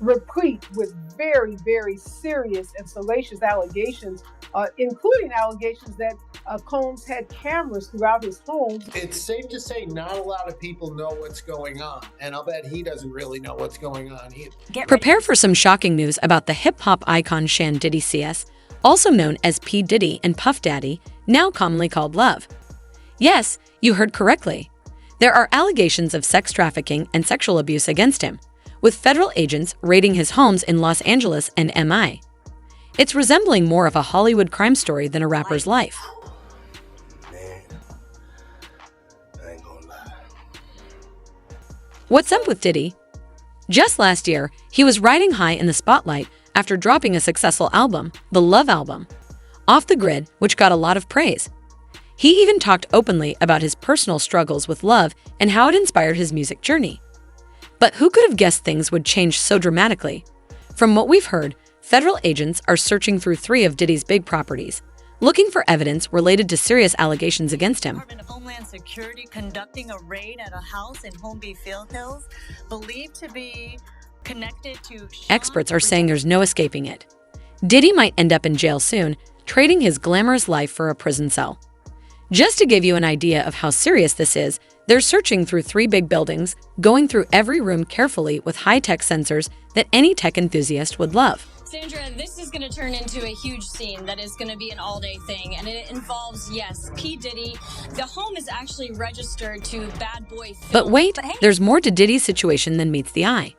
replete with very, very serious and salacious allegations, including allegations that Combs had cameras throughout his home. It's safe to say not a lot of people know what's going on, and I'll bet he doesn't really know what's going on either. Prepare for some shocking news about the hip-hop icon Shan Diddy CS, also known as P. Diddy and Puff Daddy, now commonly called Love. Yes, you heard correctly. There are allegations of sex trafficking and sexual abuse against him, with federal agents raiding his homes in Los Angeles and MI. It's resembling more of a Hollywood crime story than a rapper's life. Man, I ain't gonna lie. What's up with Diddy? Just last year, he was riding high in the spotlight after dropping a successful album, the Love album, Off the Grid, which got a lot of praise. He even talked openly about his personal struggles with love and how it inspired his music journey. But who could have guessed things would change so dramatically? From what we've heard, federal agents are searching through 3 of Diddy's big properties, looking for evidence related to serious allegations against him. Department of Homeland Security conducting a raid at a house in Holmby Field Hills, believed to be connected to... Experts are saying there's no escaping it. Diddy might end up in jail soon, trading his glamorous life for a prison cell. Just to give you an idea of how serious this is, they're searching through 3 big buildings, going through every room carefully with high-tech sensors that any tech enthusiast would love. Sandra, this is going to turn into a huge scene that is going to be an all-day thing, and it involves, yes, P. Diddy. The home is actually registered to Bad Boy Film. But wait, there's more to Diddy's situation than meets the eye.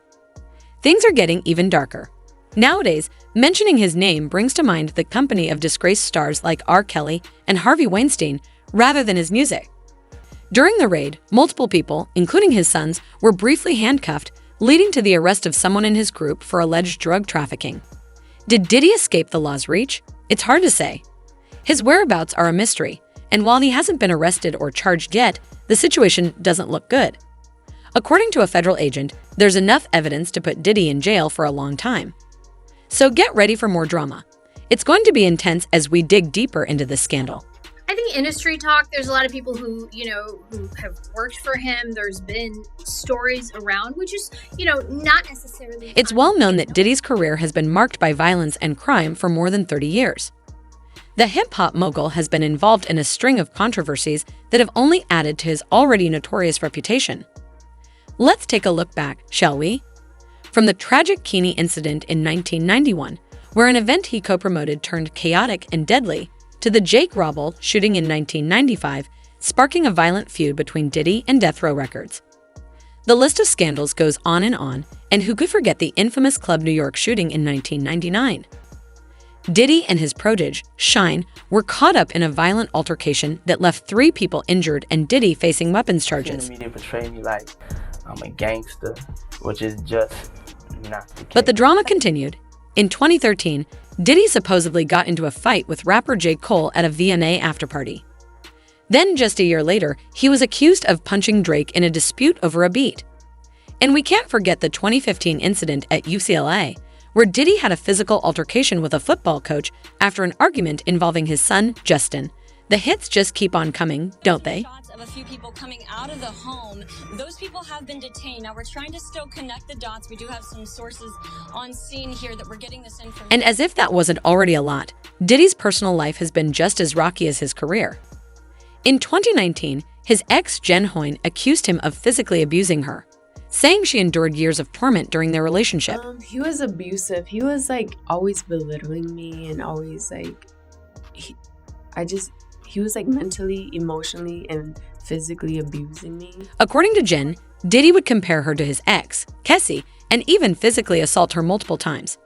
Things are getting even darker. Nowadays, mentioning his name brings to mind the company of disgraced stars like R. Kelly and Harvey Weinstein, rather than his music. During the raid, multiple people, including his sons, were briefly handcuffed, leading to the arrest of someone in his group for alleged drug trafficking. Did Diddy escape the law's reach? It's hard to say. His whereabouts are a mystery, and while he hasn't been arrested or charged yet, the situation doesn't look good. According to a federal agent, there's enough evidence to put Diddy in jail for a long time. So get ready for more drama. It's going to be intense as we dig deeper into this scandal. I think industry talk, there's a lot of people who have worked for him. There's been stories around, which is, not necessarily... It's well known that Diddy's career has been marked by violence and crime for more than 30 years. The hip-hop mogul has been involved in a string of controversies that have only added to his already notorious reputation. Let's take a look back, shall we? From the tragic Keeney incident in 1991, where an event he co-promoted turned chaotic and deadly, to the Jake Robbell shooting in 1995, sparking a violent feud between Diddy and Death Row Records. The list of scandals goes on, and who could forget the infamous Club New York shooting in 1999? Diddy and his protege, Shine, were caught up in a violent altercation that left 3 people injured and Diddy facing weapons charges. The media portray me like I'm a gangster, which is just not the case. But the drama continued. In 2013, Diddy supposedly got into a fight with rapper J. Cole at a VMA afterparty. Then, just a year later, he was accused of punching Drake in a dispute over a beat. And we can't forget the 2015 incident at UCLA, where Diddy had a physical altercation with a football coach after an argument involving his son, Justin. The hits just keep on coming, don't they? Shots of a few people coming out of the home. Those people have been detained. Now we're trying to still connect the dots. We do have some sources on scene here that we're getting this information. And as if that wasn't already a lot, Diddy's personal life has been just as rocky as his career. In 2019, his ex Jen Hoyne accused him of physically abusing her, saying she endured years of torment during their relationship. He was abusive. He was always belittling me and always he was mentally, emotionally, and physically abusing me. According to Jen, Diddy would compare her to his ex, Kessie, and even physically assault her multiple times.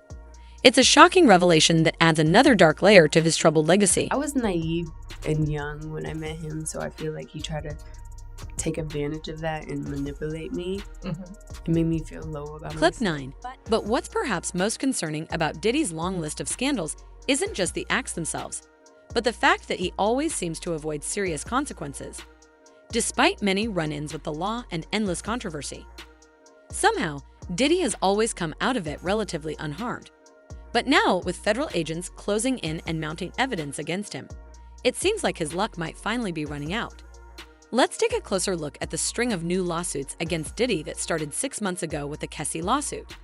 It's a shocking revelation that adds another dark layer to his troubled legacy. I was naive and young when I met him, so I feel like he tried to take advantage of that and manipulate me. It made me feel low about myself. Clip 9. But what's perhaps most concerning about Diddy's long list of scandals isn't just the acts themselves, but the fact that he always seems to avoid serious consequences, despite many run-ins with the law and endless controversy. Somehow, Diddy has always come out of it relatively unharmed. But now, with federal agents closing in and mounting evidence against him, it seems like his luck might finally be running out. Let's take a closer look at the string of new lawsuits against Diddy that started 6 months ago with the Kessie lawsuit.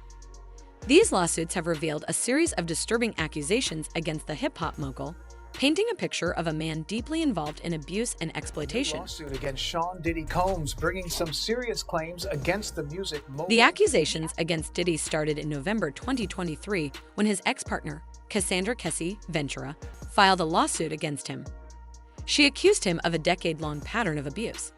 These lawsuits have revealed a series of disturbing accusations against the hip-hop mogul, painting a picture of a man deeply involved in abuse and exploitation. Lawsuit against Sean Diddy Combs, bringing some serious claims against the music mogul. The accusations against Diddy started in November 2023 when his ex-partner, Cassandra Kessie Ventura, filed a lawsuit against him. She accused him of a decade-long pattern of abuse.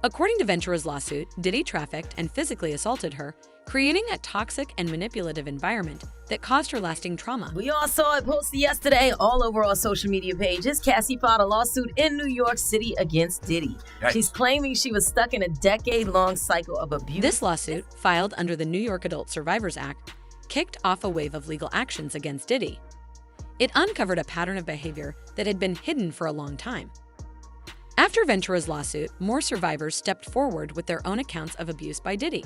According to Ventura's lawsuit, Diddy trafficked and physically assaulted her, creating a toxic and manipulative environment that caused her lasting trauma. We all saw it posted yesterday all over our social media pages. Cassie filed a lawsuit in New York City against Diddy. Yikes. She's claiming she was stuck in a decade-long cycle of abuse. This lawsuit, filed under the New York Adult Survivors Act, kicked off a wave of legal actions against Diddy. It uncovered a pattern of behavior that had been hidden for a long time. After Ventura's lawsuit, more survivors stepped forward with their own accounts of abuse by Diddy.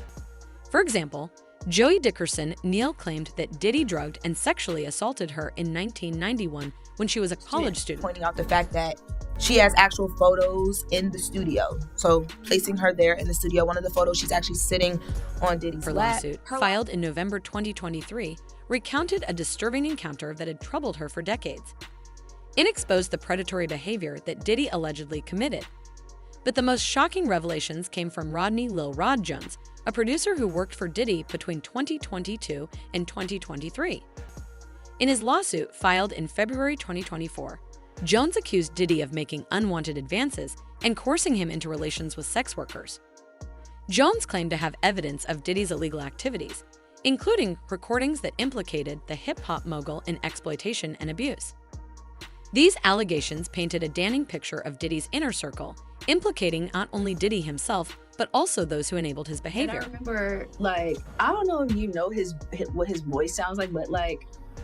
For example, Joey Dickerson Neal claimed that Diddy drugged and sexually assaulted her in 1991 when she was a college student. Pointing out the fact that she has actual photos in the studio. So placing her there in the studio, one of the photos, she's actually sitting on Diddy's Her lap. lawsuit, filed in November 2023, recounted a disturbing encounter that had troubled her for decades. It exposed the predatory behavior that Diddy allegedly committed. But the most shocking revelations came from Rodney Lil Rod Jones, a producer who worked for Diddy between 2022 and 2023. In his lawsuit filed in February 2024, Jones accused Diddy of making unwanted advances and coercing him into relations with sex workers. Jones claimed to have evidence of Diddy's illegal activities, including recordings that implicated the hip-hop mogul in exploitation and abuse. These allegations painted a damning picture of Diddy's inner circle, implicating not only Diddy himself, but also those who enabled his behavior. And I remember, I don't know if you know what his voice sounds like, but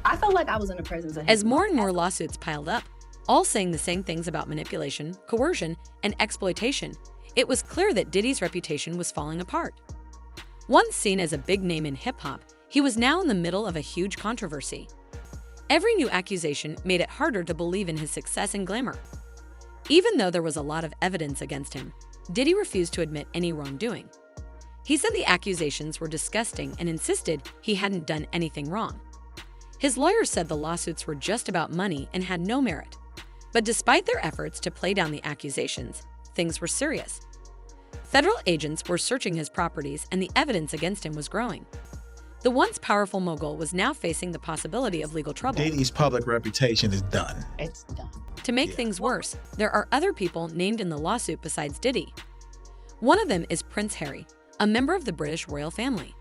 I felt like I was in the presence of him. As more and more lawsuits piled up, all saying the same things about manipulation, coercion, and exploitation, it was clear that Diddy's reputation was falling apart. Once seen as a big name in hip-hop, he was now in the middle of a huge controversy. Every new accusation made it harder to believe in his success and glamour. Even though there was a lot of evidence against him, Diddy refused to admit any wrongdoing. He said the accusations were disgusting and insisted he hadn't done anything wrong. His lawyers said the lawsuits were just about money and had no merit. But despite their efforts to play down the accusations, things were serious. Federal agents were searching his properties and the evidence against him was growing. The once powerful mogul was now facing the possibility of legal trouble. Diddy's public reputation is done. It's done. To make things worse, there are other people named in the lawsuit besides Diddy. One of them is Prince Harry, a member of the British royal family.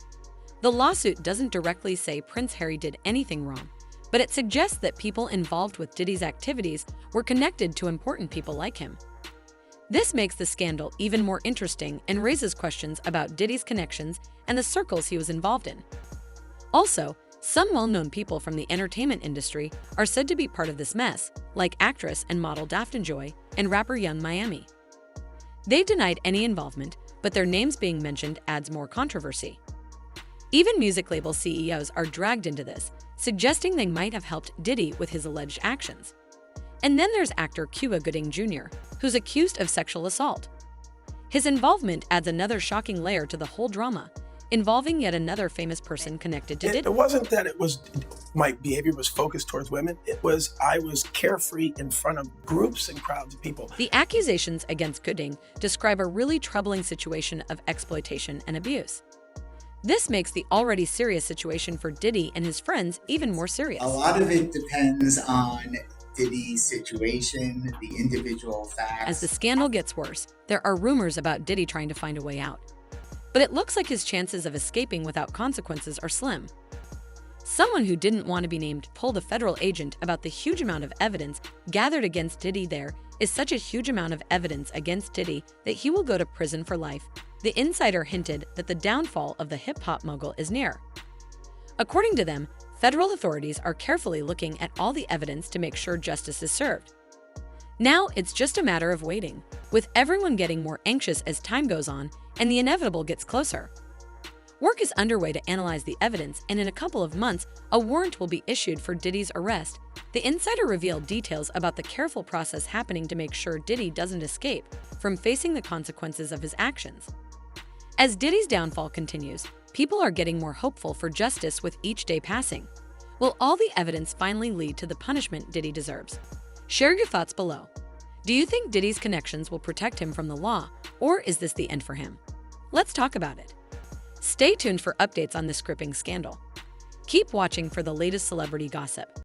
The lawsuit doesn't directly say Prince Harry did anything wrong, but it suggests that people involved with Diddy's activities were connected to important people like him. This makes the scandal even more interesting and raises questions about Diddy's connections and the circles he was involved in. Also, some well-known people from the entertainment industry are said to be part of this mess, like actress and model Daphne Joy and rapper Young Miami. They've denied any involvement, but their names being mentioned adds more controversy. Even music label CEOs are dragged into this, suggesting they might have helped Diddy with his alleged actions. And then there's actor Cuba Gooding Jr., who's accused of sexual assault. His involvement adds another shocking layer to the whole drama, involving yet another famous person connected to Diddy. It wasn't that my behavior was focused towards women. I was carefree in front of groups and crowds of people. The accusations against Gooding describe a really troubling situation of exploitation and abuse. This makes the already serious situation for Diddy and his friends even more serious. A lot of it depends on Diddy's situation, the individual facts. As the scandal gets worse, there are rumors about Diddy trying to find a way out. But it looks like his chances of escaping without consequences are slim. Someone who didn't want to be named told a federal agent about the huge amount of evidence gathered against Diddy. There is such a huge amount of evidence against Diddy that he will go to prison for life. The insider hinted that the downfall of the hip-hop mogul is near. According to them, federal authorities are carefully looking at all the evidence to make sure justice is served. Now it's just a matter of waiting, with everyone getting more anxious as time goes on and the inevitable gets closer. Work is underway to analyze the evidence, and in a couple of months, a warrant will be issued for Diddy's arrest. The insider revealed details about the careful process happening to make sure Diddy doesn't escape from facing the consequences of his actions. As Diddy's downfall continues, people are getting more hopeful for justice with each day passing. Will all the evidence finally lead to the punishment Diddy deserves? Share your thoughts below. Do you think Diddy's connections will protect him from the law, or is this the end for him? Let's talk about it. Stay tuned for updates on this gripping scandal. Keep watching for the latest celebrity gossip.